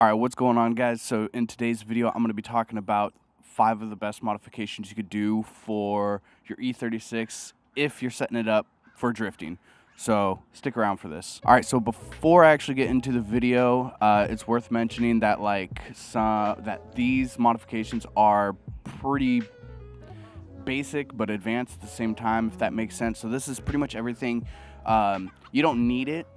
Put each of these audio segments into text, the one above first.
All right, what's going on, guys? So in today's video, I'm going to be talking about 5 of the best modifications you could do for your E36 if you're setting it up for drifting. So stick around for this. All right, so before I actually get into the video, it's worth mentioning that these modifications are pretty basic but advanced at the same time, if that makes sense. So this is pretty much everything. You don't need it.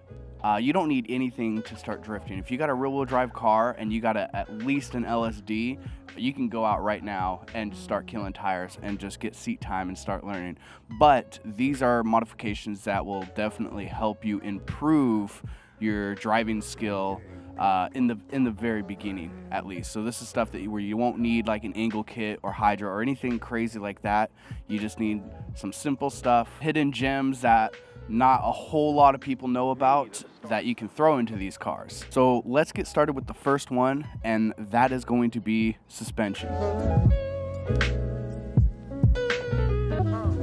You don't need anything to start drifting. If you got a rear-wheel drive car and you got at least an LSD, you can go out right now and start killing tires and just get seat time and start learning. But these are modifications that will definitely help you improve your driving skill in the very beginning, at least. So this is stuff where you won't need like an angle kit or hydro or anything crazy like that. You just need some simple stuff, hidden gems that not a whole lot of people know about that you can throw into these cars. So let's get started with the first one, and that is going to be suspension.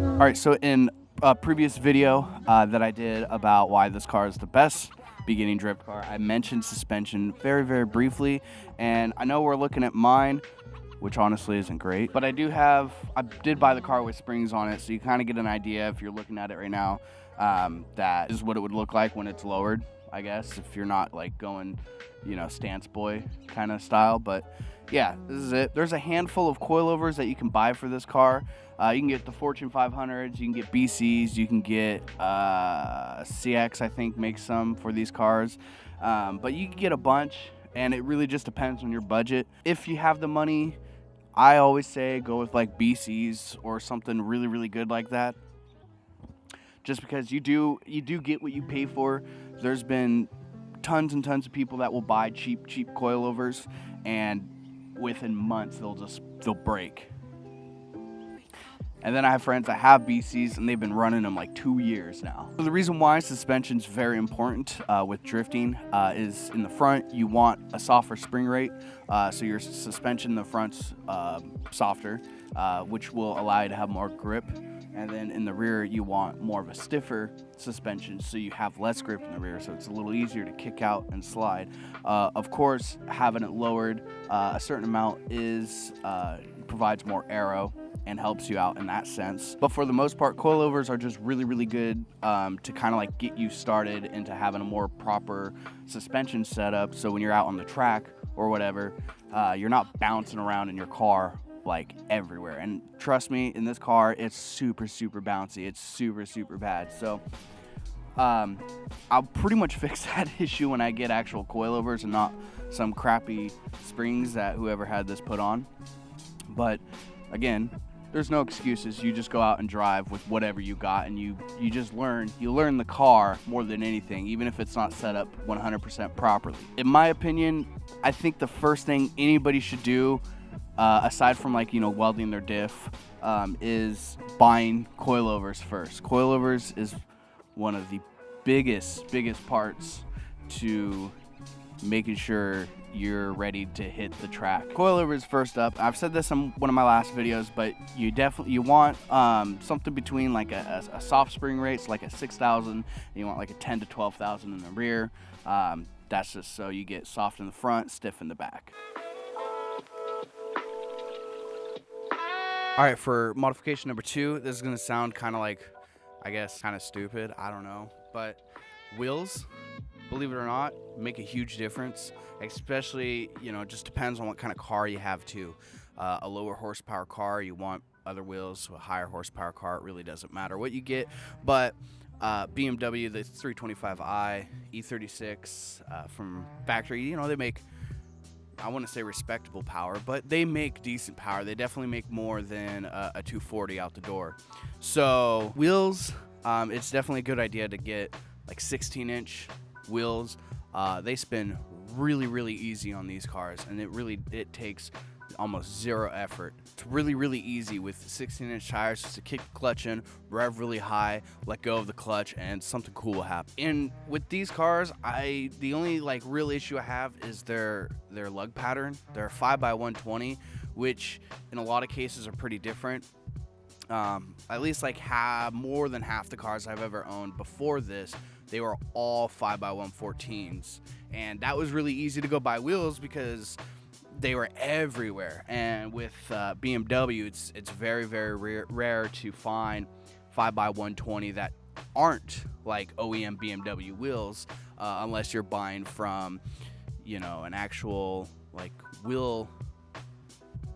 All right, so in a previous video that I did about why this car is the best beginning drift car, I mentioned suspension very, very briefly, and I know we're looking at mine, which honestly isn't great, but I did buy the car with springs on it, so you kind of get an idea if you're looking at it right now. That is what it would look like when it's lowered, I guess, if you're not like going, stance boy kind of style. But yeah, this is it. There's a handful of coilovers that you can buy for this car. You can get the Fortune 500s, you can get BCs, you can get CX, I think, makes some for these cars. But you can get a bunch, and it really just depends on your budget. If you have the money, I always say go with like BCs or something really, really good like that. Just because you do get what you pay for. There's been tons and tons of people that will buy cheap coilovers, and within months they'll break. And then I have friends that have BCs and they've been running them like 2 years now. So the reason why suspension is very important with drifting is in the front you want a softer spring rate, so your suspension in the front's softer, which will allow you to have more grip. And then in the rear, you want more of a stiffer suspension, so you have less grip in the rear, so it's a little easier to kick out and slide. Of course, having it lowered a certain amount provides more aero and helps you out in that sense. But for the most part, coilovers are just really, really good to kind of like get you started into having a more proper suspension setup, so when you're out on the track or whatever, you're not bouncing around in your car like everywhere. And trust me, in this car it's super bouncy. It's super bad. So I'll pretty much fix that issue when I get actual coilovers and not some crappy springs that whoever had this put on. But again, there's no excuses. You just go out and drive with whatever you got, and you just learn the car more than anything, even if it's not set up 100% properly. In my opinion, I think the first thing anybody should do, aside from welding their diff, is buying coilovers first. Coilovers is one of the biggest parts to making sure you're ready to hit the track. Coilovers first up. I've said this in one of my last videos, but you want something between like a soft spring rate, so like a 6,000, and you want like a 10 to 12,000 in the rear. That's just so you get soft in the front, stiff in the back. All right, for modification number 2, this is gonna sound kind of like, I guess, kind of stupid. I don't know, but wheels, believe it or not, make a huge difference. Especially, it just depends on what kind of car you have too. A lower horsepower car, you want other wheels. A higher horsepower car, it really doesn't matter what you get. But BMW, the 325i, E36 from factory, they make, I want to say respectable power, but they make decent power. They definitely make more than a 240 out the door. So wheels, it's definitely a good idea to get like 16-inch wheels. They spin really easy on these cars, and it takes almost zero effort. It's really easy with 16-inch tires just to kick the clutch in, rev really high, let go of the clutch, and something cool will happen. And with these cars, the only real issue I have is their lug pattern. They're 5x120, which in a lot of cases are pretty different. At least more than half the cars I've ever owned before this they were all 5x114s, and that was really easy to go buy wheels because they were everywhere. And with BMW, it's very, very rare to find 5x120 that aren't like OEM BMW wheels, unless you're buying from, you know, an actual like wheel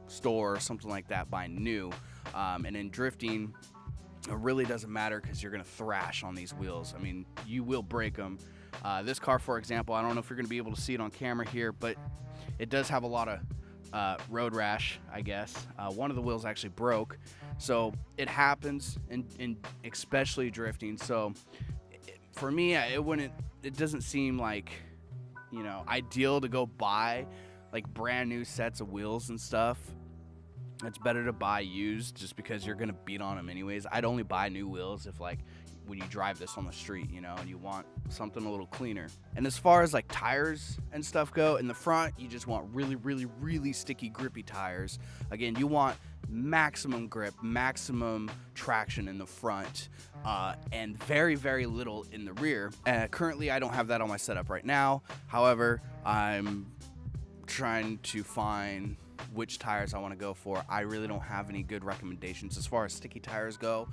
store or something like that, buying new. And in drifting, it really doesn't matter because you're gonna thrash on these wheels. I mean, you will break them. This car, for example, I don't know if you're gonna be able to see it on camera here, but it does have a lot of road rash, I guess. One of the wheels actually broke, so it happens in especially drifting. So for me, it doesn't seem like, you know, ideal to go buy like brand new sets of wheels and stuff. It's better to buy used just because you're gonna beat on them anyways. I'd only buy new wheels if, like, when you drive this on the street, you know, and you want something a little cleaner. And as far as like tires and stuff go, in the front, you just want really, really, really sticky, grippy tires. Again, you want maximum grip, maximum traction in the front, and very, very little in the rear. Currently, I don't have that on my setup right now. However, I'm trying to find which tires I want to go for. I really don't have any good recommendations as far as sticky tires go.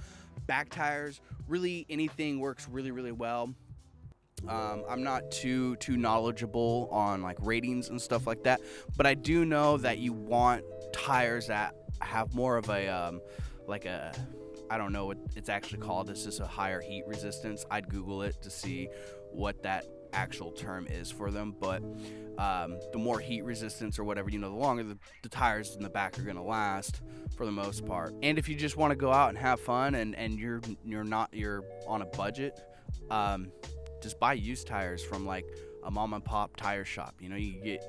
Back tires, really anything works really, really well. I'm not too knowledgeable on like ratings and stuff like that, but I do know that you want tires that have more of a I don't know what it's actually called. It's just a higher heat resistance. I'd Google it to see what that actual term is for them, but the more heat resistance or whatever, you know, the longer the tires in the back are going to last for the most part. And if you just want to go out and have fun and you're on a budget, just buy used tires from like a mom and pop tire shop. You know, you get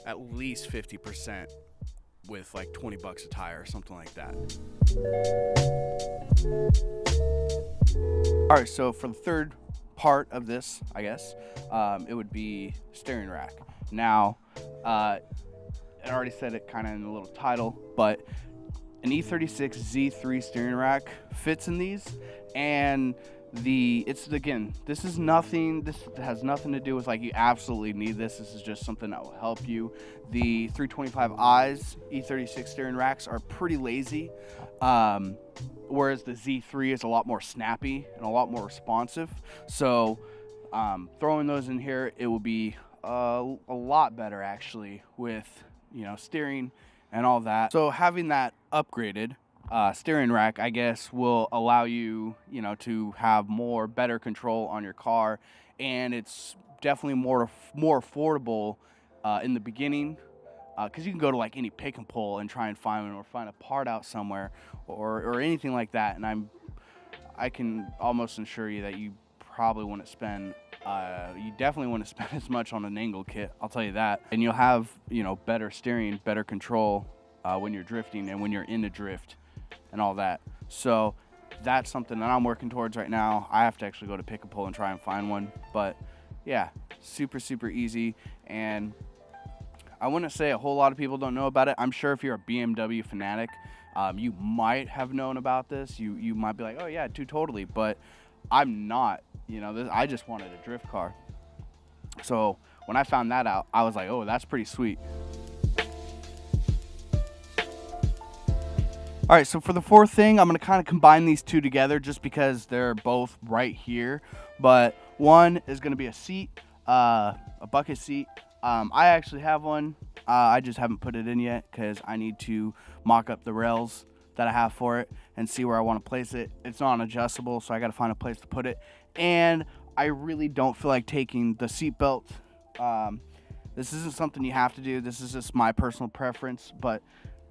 at least 50% with like $20 a tire or something like that. All right, so for the third part of this, I guess, it would be steering rack. Now, I already said it kind of in the little title, but an E36 Z3 steering rack fits in these, and this has nothing to do with like you absolutely need this. This is just something that will help you. The 325i's E36 steering racks are pretty lazy, whereas the Z3 is a lot more snappy and a lot more responsive. So throwing those in here, it will be a lot better actually with, you know, steering and all that. So having that upgraded steering rack, I guess, will allow you, you know, to have better control on your car, and it's definitely more affordable in the beginning, because you can go to like any pick and pull and try and find a part out somewhere or anything like that, and I can almost assure you that you probably wouldn't spend you definitely wouldn't spend as much on an angle kit, I'll tell you that. And you'll have, you know, better steering, better control when you're drifting and when you're in a drift and all that. So that's something that I'm working towards right now. I have to actually go to pick and pull and try and find one, but yeah, super, super easy. And I wouldn't say a whole lot of people don't know about it. I'm sure if you're a BMW fanatic, you might have known about this. You might be like, oh yeah, dude, totally, but I'm not. You know, I just wanted a drift car. So when I found that out, I was like, oh, that's pretty sweet. All right, so for the fourth thing, I'm gonna kind of combine these two together just because they're both right here. But one is gonna be a seat, a bucket seat. I actually have one. I just haven't put it in yet because I need to mock up the rails that I have for it and see where I want to place it. It's not adjustable, so I got to find a place to put it. And I really don't feel like taking the seat belt. This isn't something you have to do. This is just my personal preference, but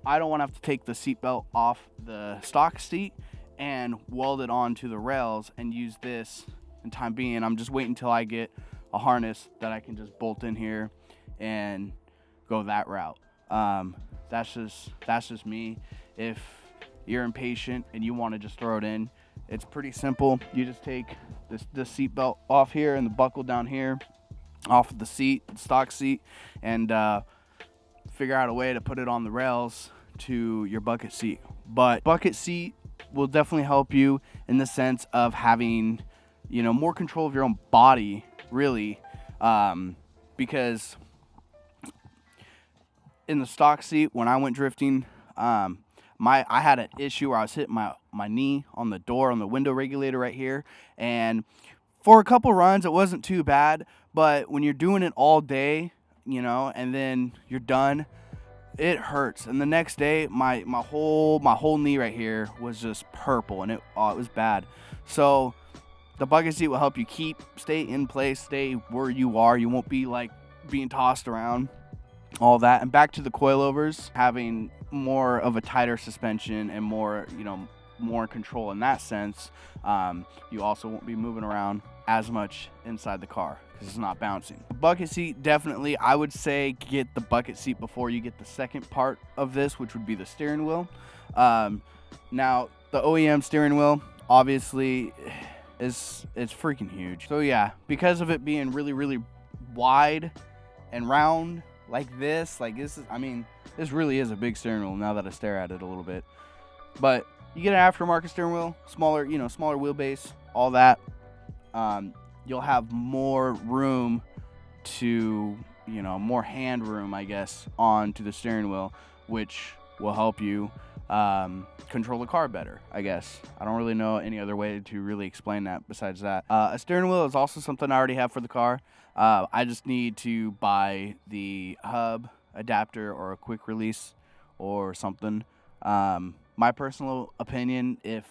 I don't want to have to take the seat belt off the stock seat and weld it onto the rails and use this in time being. I'm just waiting until I get a harness that I can just bolt in here and go that route. That's just me. If you're impatient and you want to just throw it in, it's pretty simple. You just take this seat belt off here and the buckle down here off of the seat, the stock seat, and figure out a way to put it on the rails to your bucket seat. But bucket seat will definitely help you in the sense of having you know, more control of your own body, really, because in the stock seat when I went drifting, I had an issue where I was hitting my knee on the door, on the window regulator right here, and for a couple runs it wasn't too bad, but when you're doing it all day, you know, and then you're done, it hurts. And the next day my whole knee right here was just purple, and it was bad. So the bucket seat will help you stay in place, stay where you are. You won't be like being tossed around, all that. And back to the coilovers, having more of a tighter suspension and more, you know, more control in that sense. You also won't be moving around as much inside the car because it's not bouncing. The bucket seat, definitely, I would say get the bucket seat before you get the second part of this, which would be the steering wheel. Now, the OEM steering wheel, obviously, it's freaking huge. So yeah, because of it being really, really wide and round like this is, I mean, this really is a big steering wheel now that I stare at it a little bit. But you get an aftermarket steering wheel, smaller, you know, smaller wheelbase, all that. You'll have more room to, you know, more hand room, I guess, onto the steering wheel, which will help you control the car better, I guess. I don't really know any other way to really explain that besides that. A steering wheel is also something I already have for the car. I just need to buy the hub adapter or a quick release or something. My personal opinion, if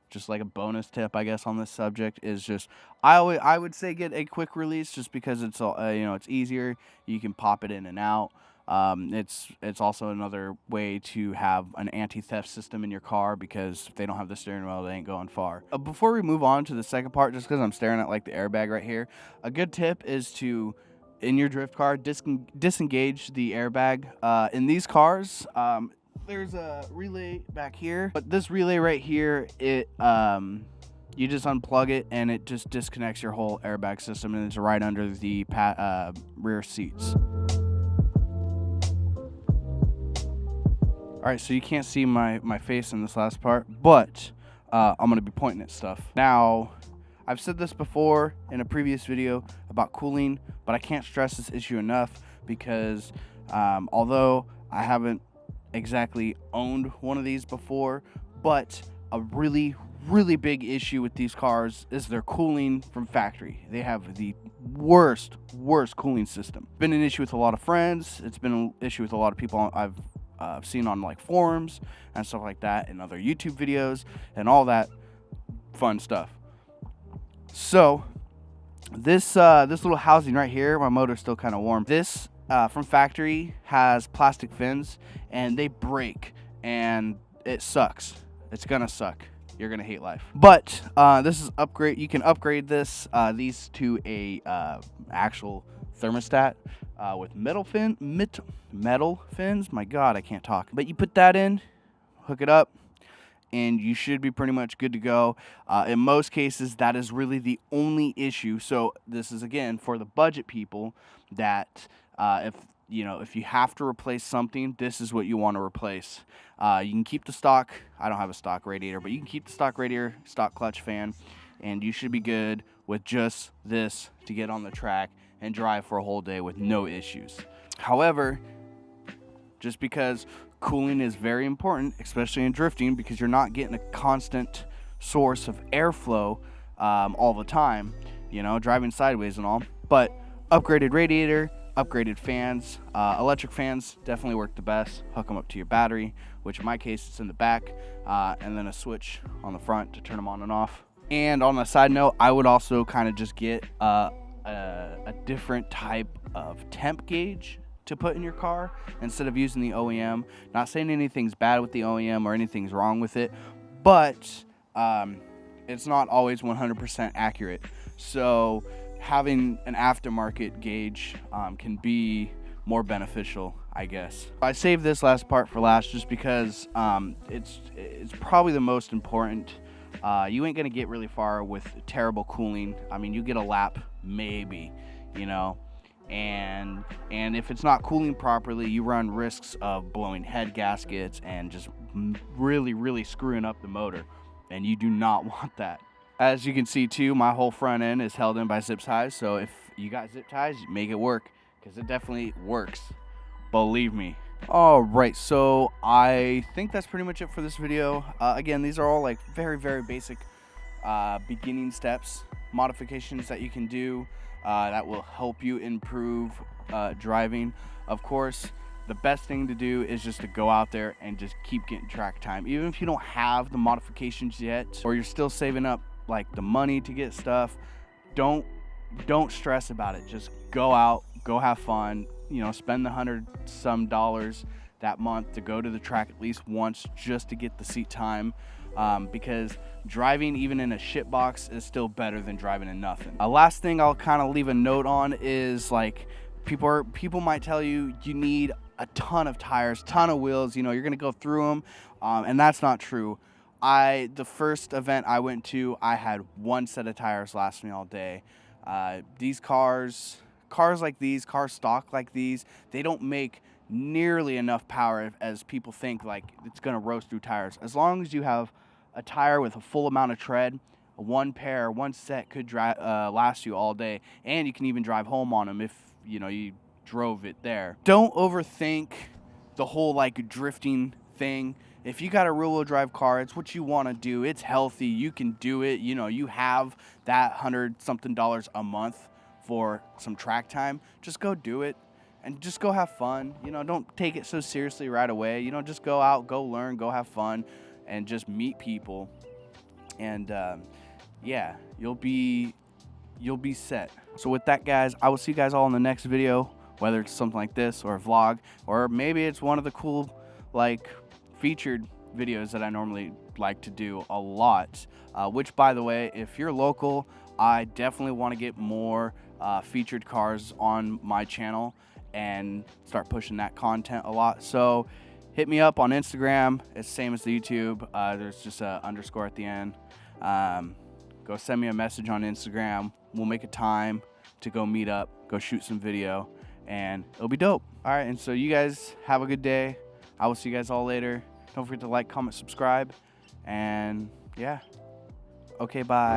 just like a bonus tip, I guess, on this subject, is just I would say get a quick release, just because it's you know, it's easier. You can pop it in and out. It's also another way to have an anti-theft system in your car, because if they don't have the steering wheel, they ain't going far. Before we move on to the second part, just because I'm staring at like the airbag right here, a good tip is to, in your drift car, disengage the airbag. In these cars, there's a relay back here, but this relay right here, it you just unplug it and it just disconnects your whole airbag system, and it's right under the rear seats. All right, so you can't see my face in this last part, but I'm gonna be pointing at stuff. Now, I've said this before in a previous video about cooling, but I can't stress this issue enough, because although I haven't exactly owned one of these before, but a really big issue with these cars is their cooling from factory. They have the worst cooling system. Been an issue with a lot of friends. It's been an issue with a lot of people I've seen on like forums and stuff like that, and other YouTube videos and all that fun stuff. So this little housing right here, my motor's still kind of warm. This from factory has plastic fins, and they break, and it sucks. It's gonna suck. You're gonna hate life. But this is upgrade. You can upgrade these to a actual thermostat with metal fins. My God, I can't talk. But you put that in, hook it up, and you should be pretty much good to go. In most cases, that is really the only issue. So this is, again, for the budget people, that if you have to replace something, this is what you want to replace. You can keep the stock. I don't have a stock radiator, but you can keep the stock radiator, stock clutch fan, and you should be good with just this to get on the track and drive for a whole day with no issues. However, just because cooling is very important, especially in drifting, because you're not getting a constant source of airflow all the time, you know, driving sideways and all. But upgraded radiator, upgraded fans, electric fans definitely work the best. Hook them up to your battery, which in my case it's in the back, and then a switch on the front to turn them on and off. And on a side note, I would also kind of just get a different type of temp gauge to put in your car instead of using the OEM. Not saying anything's bad with the OEM or anything's wrong with it, but it's not always 100% accurate. So having an aftermarket gauge can be more beneficial, I guess. I saved this last part for last just because it's probably the most important. You ain't gonna get really far with terrible cooling. I mean, you get a lap maybe, you know, and if it's not cooling properly, you run risks of blowing head gaskets and just really screwing up the motor, and you do not want that. As you can see too, my whole front end is held in by zip ties. So if you got zip ties, make it work, because it definitely works. Believe me. All right, so I think that's pretty much it for this video. Again, these are all like very, very basic beginning steps, modifications that you can do that will help you improve driving. Of course, the best thing to do is just to go out there and just keep getting track time. Even if you don't have the modifications yet, or you're still saving up like the money to get stuff, don't stress about it. Just go out, go have fun, you know, spend the $100-some that month to go to the track at least once, just to get the seat time, because driving even in a shit box is still better than driving in nothing. Last thing I'll kind of leave a note on is, like, people might tell you you need a ton of tires, ton of wheels, you know, you're gonna go through them, and that's not true. The first event I went to, I had one set of tires last me all day. These cars like these, cars stock like these, they don't make nearly enough power as people think, like it's gonna roast through tires. As long as you have a tire with a full amount of tread, one set could last you all day, and you can even drive home on them if you know you drove it there. Don't overthink the whole like drifting thing. If you got a rear-wheel drive car, it's what you want to do. It's healthy. You can do it. You know, you have that $100-something a month for some track time. Just go do it and just go have fun. You know, don't take it so seriously right away. You know, just go out, go learn, go have fun, and just meet people. And yeah, you'll be set. So with that, guys, I will see you guys all in the next video, whether it's something like this or a vlog, or maybe it's one of the cool like featured videos that I normally like to do a lot, which, by the way, if you're local, I definitely want to get more featured cars on my channel and start pushing that content a lot. So hit me up on Instagram. It's the same as the YouTube. There's just a underscore at the end. Go send me a message on Instagram. We'll make a time to go meet up, go shoot some video, and it'll be dope. All right, and so you guys have a good day. I will see you guys all later. Don't forget to like, comment, subscribe, and yeah. Okay, bye.